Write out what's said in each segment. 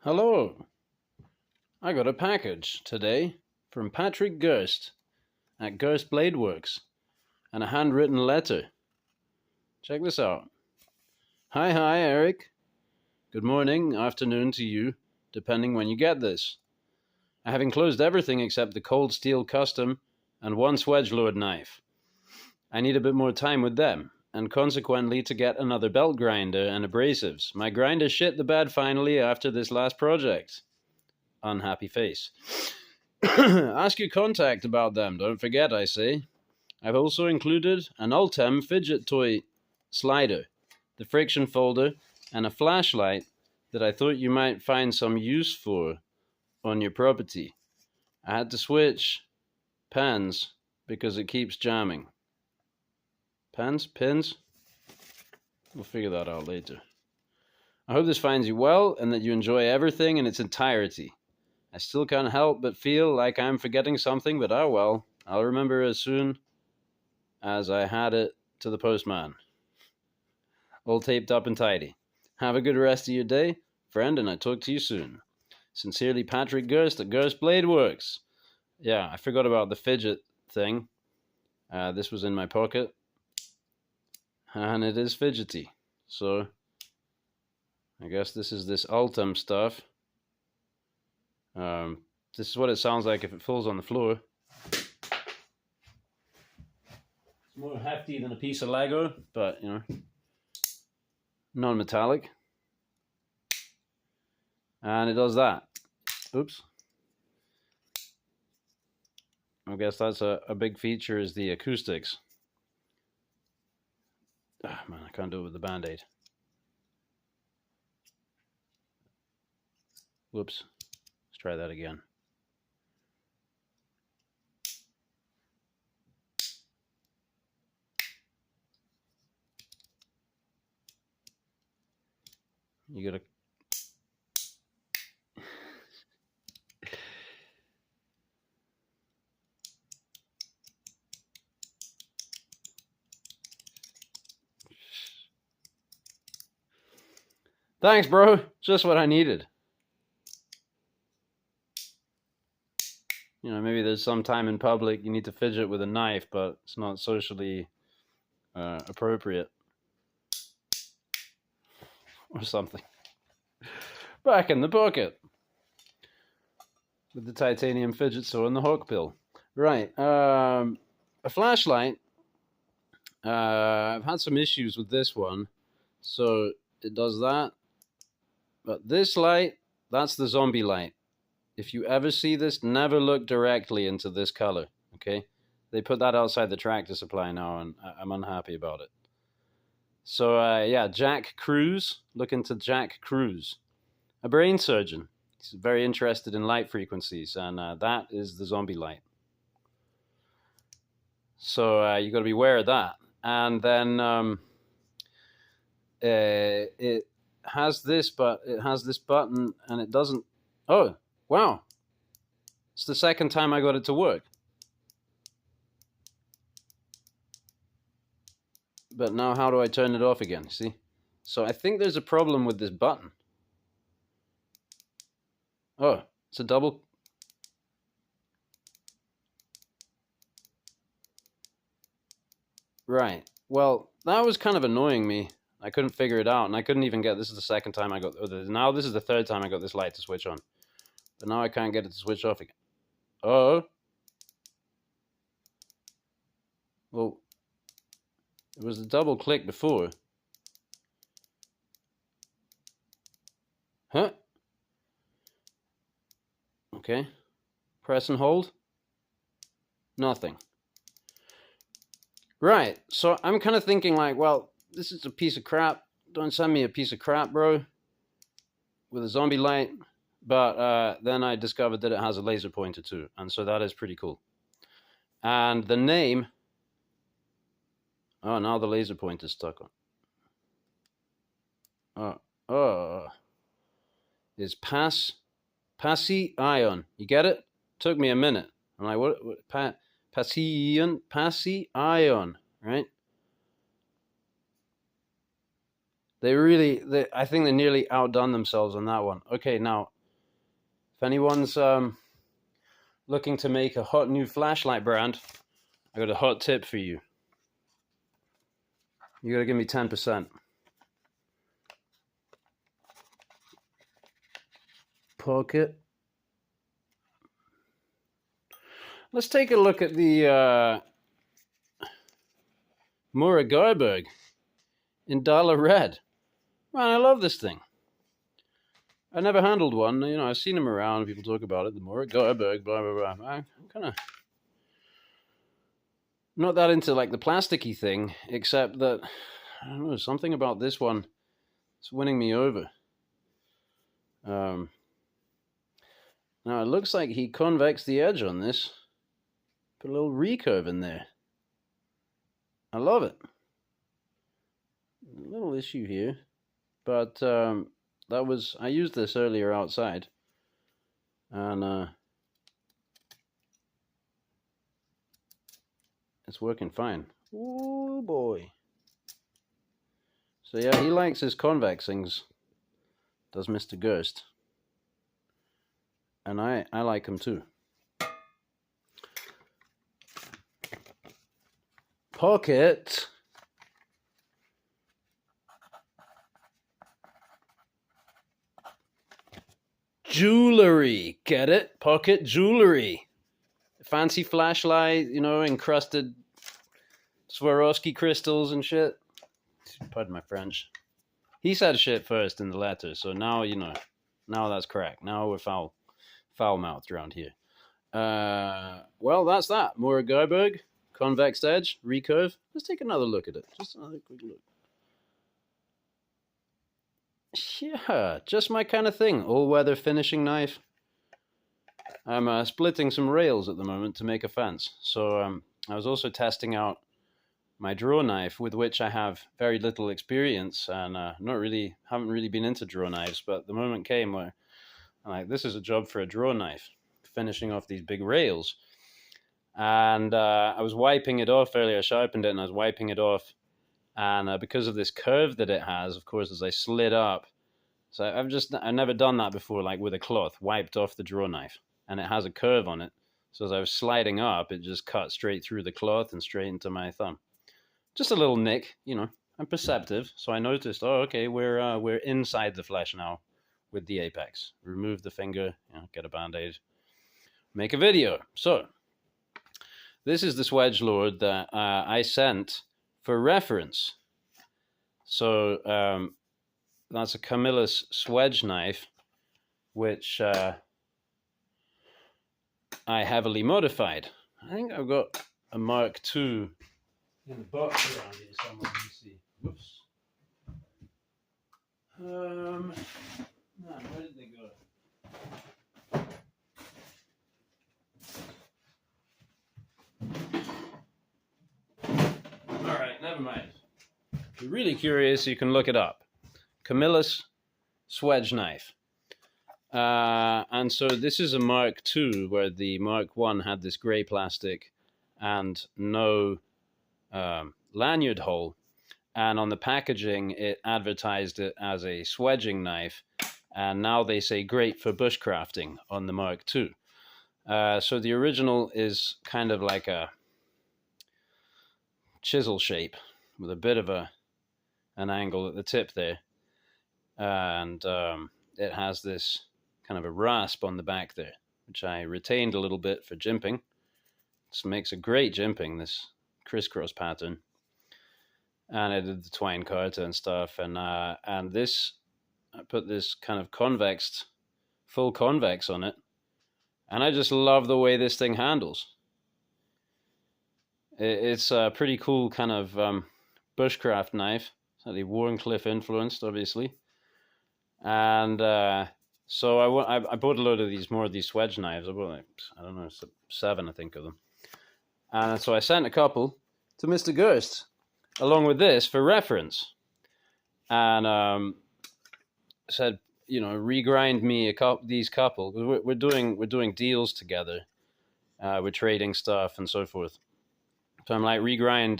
Hello. I got a package today from Patrick Gerst at Gerst Blade Works and a handwritten letter. Check this out. Hi, Eric. Good morning, afternoon to you, depending when you get this. I have enclosed everything except the cold steel custom and one swedge load knife. I need a bit more time with them, and consequently to get another belt grinder and abrasives. My grinder shit the bed finally after this last project. Unhappy face. Ask your contact about them, don't forget, I say. I've also included an Ultem fidget toy slider, the friction folder, and a flashlight that I thought you might find some use for on your property. I had to switch pens because it keeps jamming. Pins? We'll figure that out later. I hope this finds you well and that you enjoy everything in its entirety. I still can't help but feel like I'm forgetting something, but oh well, I'll remember as soon as I had it to the postman. All taped up and tidy. Have a good rest of your day, friend, and I talk to you soon. Sincerely, Patrick Gerst at Gerst Blade Works. Yeah, I forgot about the fidget thing. This was in my pocket. And it is fidgety. So, I guess this is this Ultem stuff. This is what it sounds like if it falls on the floor. It's more hefty than a piece of Lego, but, you know, non-metallic. And it does that. Oops. I guess that's a big feature is the acoustics. Ah, man, I can't do it with the Band-Aid. Whoops. Let's try that again. You gotta... Thanks, bro. Just what I needed. You know, maybe there's some time in public you need to fidget with a knife, but it's not socially appropriate. Or something. Back in the pocket. With the titanium fidget saw and the hawk pill. Right. A flashlight. I've had some issues with this one. So it does that. But this light, that's the zombie light. If you ever see this, never look directly into this color, okay? They put that outside the tractor supply now, and I'm unhappy about it. So, yeah, Jack Cruz. Look into Jack Cruz. A brain surgeon. He's very interested in light frequencies, and that is the zombie light. So you got to be aware of that. And then it has this, but it has this button, and it doesn't... Oh, wow. It's the second time I got it to work. But now how do I turn it off again? See? So I think there's a problem with this button. Oh, it's a double... Right. Well, that was kind of annoying me. I couldn't figure it out, and I couldn't even get... This is the second time I got... Now this is the third time I got this light to switch on. But now I can't get it to switch off again. Oh. Well, it was a double click before. Huh? Okay. Press and hold. Nothing. Right. So I'm kind of thinking like, well, this is a piece of crap. Don't send me a piece of crap, bro. With a zombie light. But then I discovered that it has a laser pointer too. And so that is pretty cool. And the name... Oh, now the laser pointer's stuck on. Is Passy Ion. You get it? Took me a minute. I'm like, what Passy Ion, right? I think they nearly outdone themselves on that one. Okay, now If anyone's looking to make a hot new flashlight brand, I got a hot tip for you. You gotta give me 10%. Pocket. Let's take a look at the Mura Garberg in Dollar Red. Man, I love this thing. I never handled one. You know, I've seen them around. People talk about it. The Mura Garberg, blah, blah, blah. I'm kind of not that into like the plasticky thing, except that, I don't know, something about this one is winning me over. Now, it looks like he convexed the edge on this. Put a little recurve in there. I love it. A little issue here, but I used this earlier outside, and it's working fine. Oh boy. So yeah, he likes his convex things, does Mr. Gerst. And I like him too. Pocket. Jewelry. Get it? Pocket jewelry. Fancy flashlight, you know, encrusted Swarovski crystals and shit. Pardon my French. He said shit first in the letter, so now, you know, now that's correct. Now we're foul-mouthed around here. Well, that's that. Mura Garberg, convex edge, recurve. Let's take another look at it. Just another quick look. Yeah, just my kind of thing. All-weather finishing knife. I'm splitting some rails at the moment to make a fence. So I was also testing out my draw knife, with which I have very little experience, and haven't really been into draw knives. But the moment came where I'm like, this is a job for a draw knife, finishing off these big rails. And I was wiping it off earlier. I sharpened it, and I was wiping it off. And because of this curve that it has, of course, as I slid up, so I've never done that before, like with a cloth, wiped off the draw knife, and it has a curve on it. So as I was sliding up, it just cut straight through the cloth and straight into my thumb. Just a little nick, you know. I'm perceptive, so I noticed. Oh, okay, we're inside the flesh now with the apex. Remove the finger, you know, get a band-aid, make a video. So this is the Swedge Lord that I sent for reference. So that's a Camillus Swedge knife, which I heavily modified. I think I've got a Mark II in the box around here somewhere. Let me see. Whoops. Man, where did they go? Alright, never mind. If you're really curious, you can look it up. Camillus Swedge knife. And so this is a Mark II, where the Mark I had this grey plastic and no lanyard hole, and on the packaging it advertised it as a swedging knife, and now they say great for bushcrafting on the Mark II. So the original is kind of like a chisel shape with a bit of an angle at the tip there, and it has this kind of a rasp on the back there, which I retained a little bit for jimping. This makes a great jimping, this crisscross pattern, and I did the twine carta and stuff, and this, I put this kind of full convex on it, and I just love the way this thing handles. It's a pretty cool kind of bushcraft knife, slightly Warncliffe influenced, obviously, and so I bought a load of more of these Swedge knives. I bought like, I don't know, 7 I think of them. And so I sent a couple to Mr. Gerst, along with this for reference, and said, you know, regrind me these couple, because we're doing deals together, we're trading stuff and so forth. So I'm like, regrind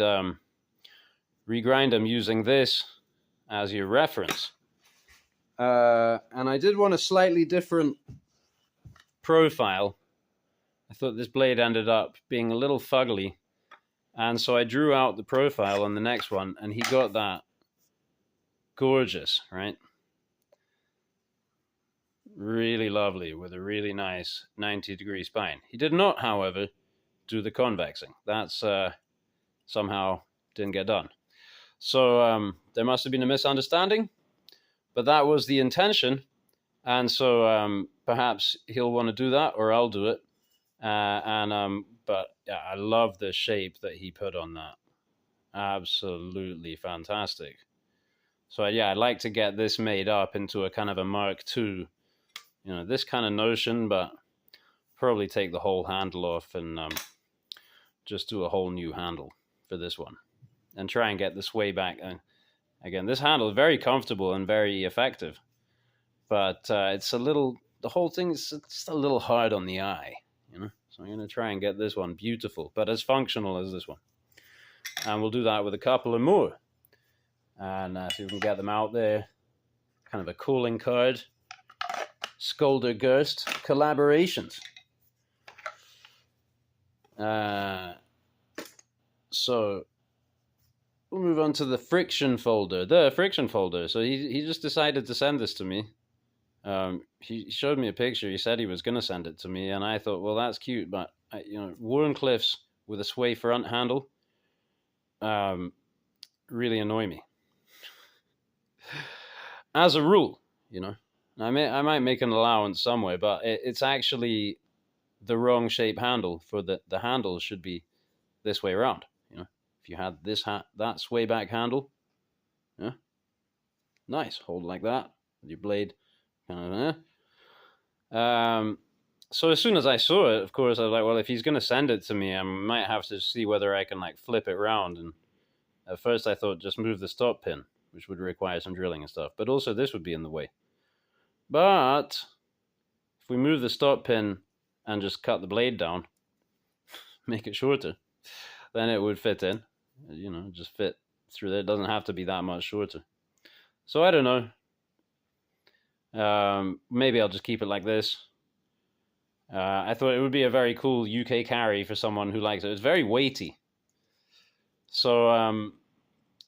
them using this as your reference. And I did want a slightly different profile, I thought this blade ended up being a little fugly. And so I drew out the profile on the next one, and he got that gorgeous, right? Really lovely with a really nice 90-degree spine. He did not, however, do the convexing. That's somehow didn't get done. So there must have been a misunderstanding, but that was the intention. And so perhaps he'll want to do that, or I'll do it. But yeah, I love the shape that he put on that. Absolutely fantastic. So yeah, I'd like to get this made up into a kind of a Mark II, this kind of notion, but probably take the whole handle off and just do a whole new handle for this one, and try and get the sway back. And again, this handle is very comfortable and very effective, but it's a little, the whole thing is just a little hard on the eye, So I'm going to try and get this one beautiful, but as functional as this one. And we'll do that with a couple of more. And see if we can get them out there. Kind of a calling card. Skolder Gerst collaborations. So we'll move on to the friction folder. The friction folder. So he just decided to send this to me. He showed me a picture. He said he was going to send it to me, and I thought, well, that's cute, but Warncliffes with a sway front handle really annoy me. As a rule, I might make an allowance somewhere, but it's actually the wrong shape handle. For the handle should be this way around. If you had that sway back handle, yeah, nice, hold like that with your blade. So as soon as I saw it, of course, I was like, well, if he's going to send it to me, I might have to see whether I can flip it around. And at first I thought just move the stop pin, which would require some drilling and stuff, but also this would be in the way. But if we move the stop pin and just cut the blade down, make it shorter, then it would fit in, just fit through there. It doesn't have to be that much shorter. So I don't know. Maybe I'll just keep it like this. I thought it would be a very cool UK carry for someone who likes it. It's very weighty. So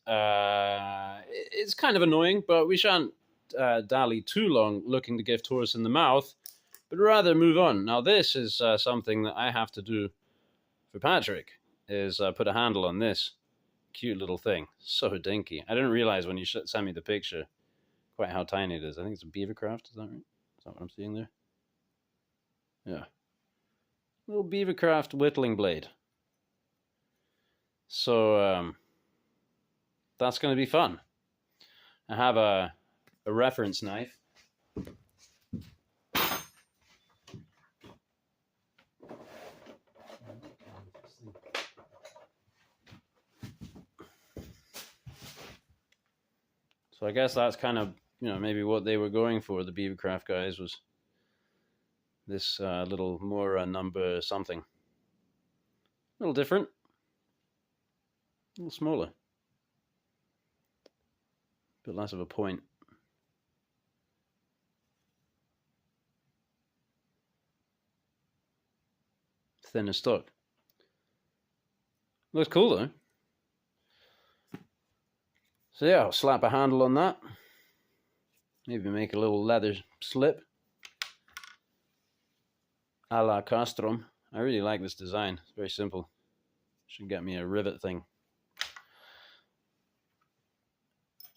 it's kind of annoying, but we shan't dally too long looking the gift horse in the mouth, but rather move on. Now this is something that I have to do for Patrick, is put a handle on this cute little thing. So dinky. I didn't realize when you sent me the picture quite how tiny it is. I think it's a Beavercraft, is that right? Is that what I'm seeing there? Yeah. Little Beavercraft whittling blade. So that's going to be fun. I have a reference knife. So I guess that's kind of, maybe what they were going for, the Beavercraft guys, was this little more number something. A little different. A little smaller. A bit less of a point. Thinner stock. Looks cool though. So yeah, I'll slap a handle on that. Maybe make a little leather slip. A la Castrum. I really like this design. It's very simple. Should get me a rivet thing.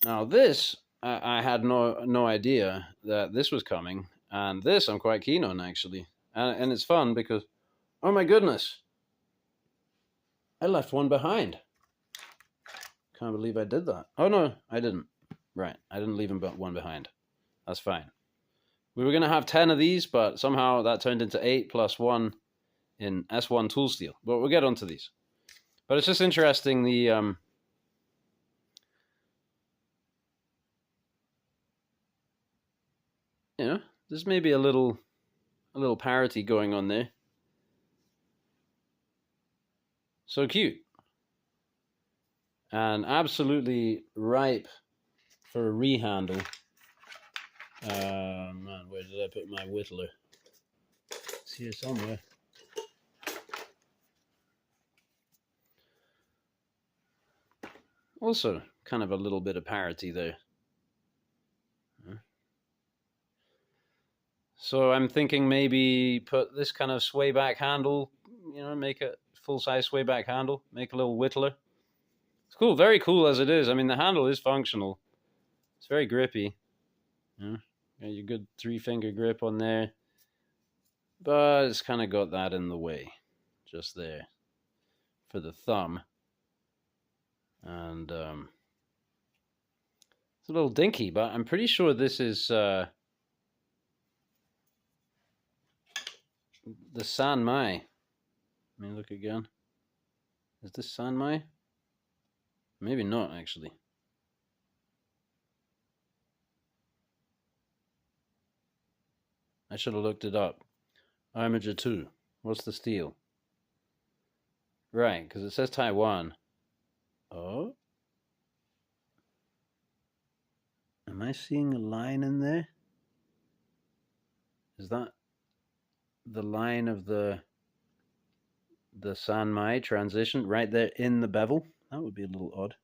Now this, I had no idea that this was coming. And this I'm quite keen on, actually. And it's fun because, oh my goodness, I left one behind. Can't believe I did that. Oh no, I didn't. Right, I didn't leave one behind. That's fine. We were going to have 10 of these, but somehow that turned into 8 plus 1 in S1 tool steel. But we'll get onto these. But it's just interesting, the there's maybe a little parity going on there. So cute. And absolutely ripe for a rehandle. Man, where did I put my whittler? It's here somewhere. Also, kind of a little bit of parity there. So I'm thinking maybe put this kind of sway back handle, make a full-size sway back handle, make a little whittler. It's cool, very cool as it is. I mean, the handle is functional. It's very grippy. Got your good 3-finger grip on there. But it's kind of got that in the way, just there, for the thumb. And it's a little dinky, but I'm pretty sure this is the San Mai. Let me look again. Is this San Mai? Maybe not, actually. I should have looked it up. Armiger 2. What's the steel? Right, because it says Taiwan. Oh. Am I seeing a line in there? Is that the line of the San Mai transition right there in the bevel? That would be a little odd.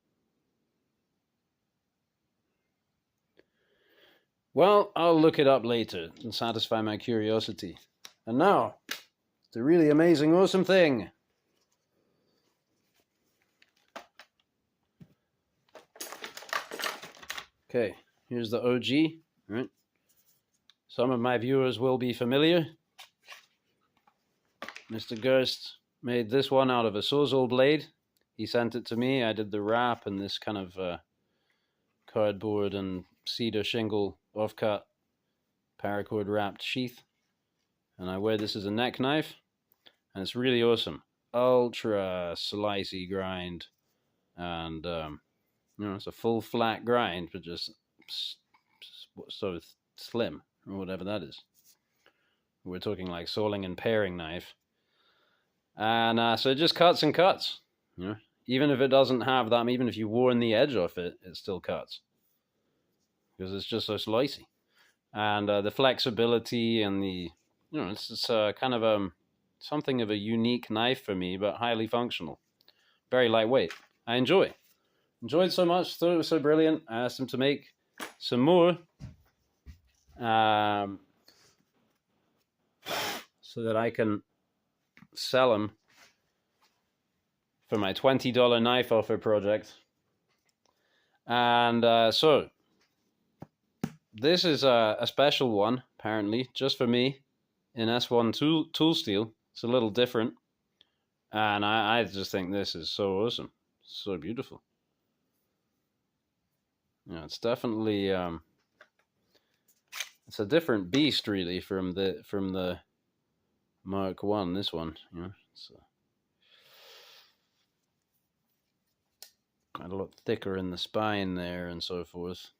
Well, I'll look it up later and satisfy my curiosity. And now, the really amazing, awesome thing. Okay, here's the OG. Right. Some of my viewers will be familiar. Mr. Gerst made this one out of a Sawzall blade. He sent it to me. I did the wrap and this kind of cardboard and cedar shingle offcut paracord wrapped sheath. And I wear this as a neck knife. And it's really awesome. Ultra slicey grind. And, it's a full flat grind, but just so slim, or whatever that is. We're talking like sawing and paring knife. And so it just cuts and cuts. Even if it doesn't have that, even if you warn the edge off it, it still cuts. Because it's just so slicey. And the flexibility and the, it's kind of something of a unique knife for me, but highly functional. Very lightweight. I enjoyed so much, thought it was so brilliant. I asked him to make some more. So that I can sell them for my $20 knife offer project. And so this is a special one, apparently, just for me in S1 tool steel. It's a little different. And I just think this is so awesome. So beautiful. It's definitely it's a different beast, really, from the Mark 1. This one, it's a lot thicker in the spine there and so forth.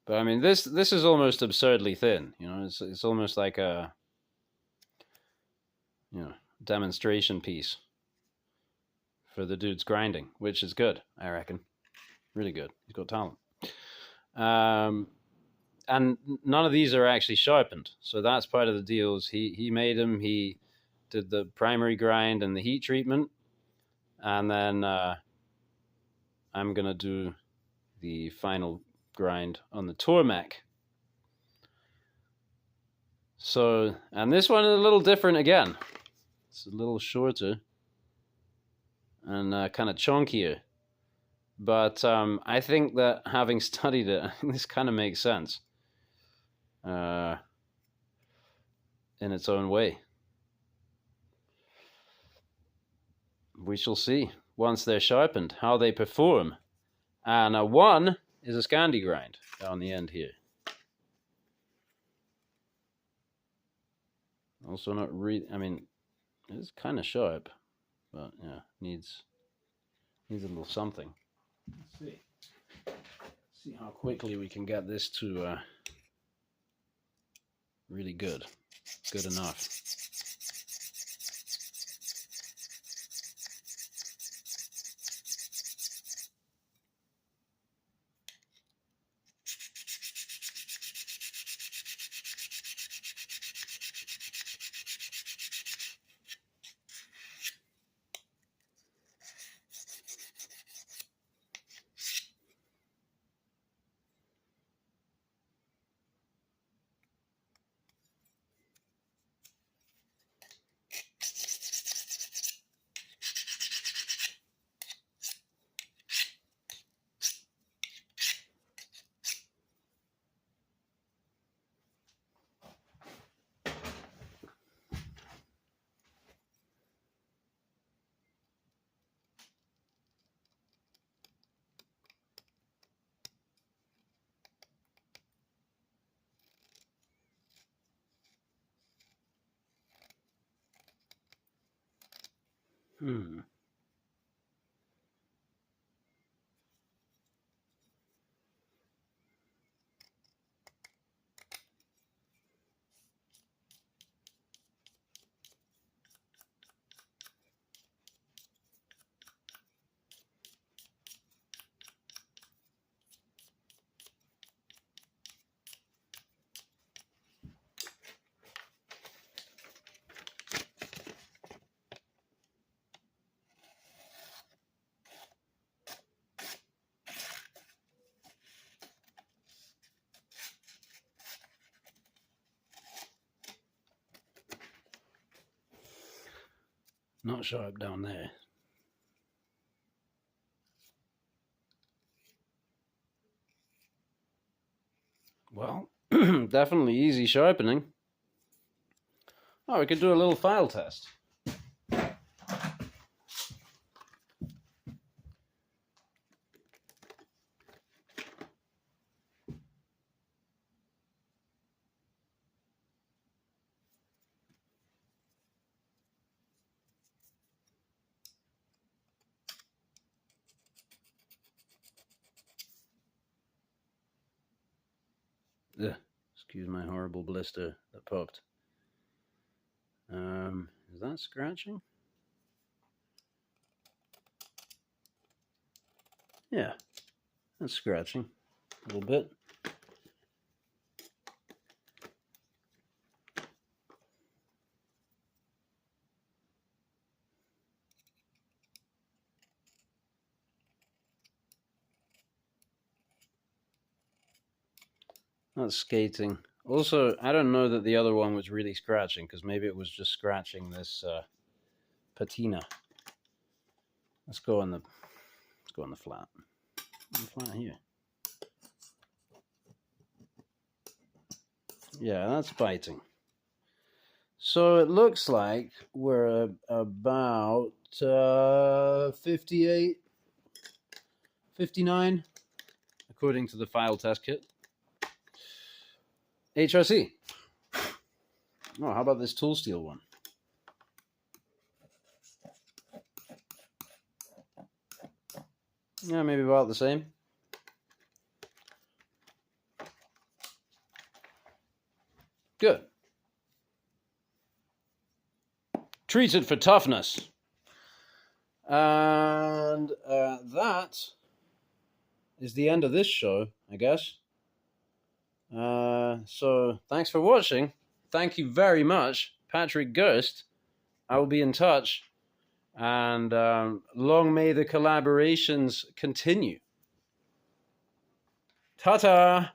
But I mean, this is almost absurdly thin. It's almost like a demonstration piece for the dude's grinding, which is good, I reckon. Really good. He's got talent. And none of these are actually sharpened, so that's part of the deal. He made them. He did the primary grind and the heat treatment, and then I'm gonna do the final grind on the Tormek. So, and this one is a little different again. It's a little shorter and kind of chunkier. But I think that having studied it, this kind of makes sense in its own way. We shall see once they're sharpened how they perform. And one is a Scandi grind down the end here. Also not really, I mean, it's kind of sharp, but yeah, needs a little something. Let's see how quickly we can get this to really good enough. Hmm. Not sharp down there. Well, definitely easy sharpening. Oh, we could do a little file test. Ugh, excuse my horrible blister that popped. Is that scratching? Yeah, that's scratching a little bit. That's skating. Also, I don't know that the other one was really scratching, because maybe it was just scratching this patina. Let's go on the flat. On the flat here. Yeah, that's biting. So it looks like we're about 58, 59, according to the file test kit. HRC. Oh, how about this tool steel one? Yeah, maybe about the same. Good. Treated for toughness. And that is the end of this show, I guess. So thanks for watching. Thank you very much, Patrick Gerst. I will be in touch. And long may the collaborations continue. Ta-ta!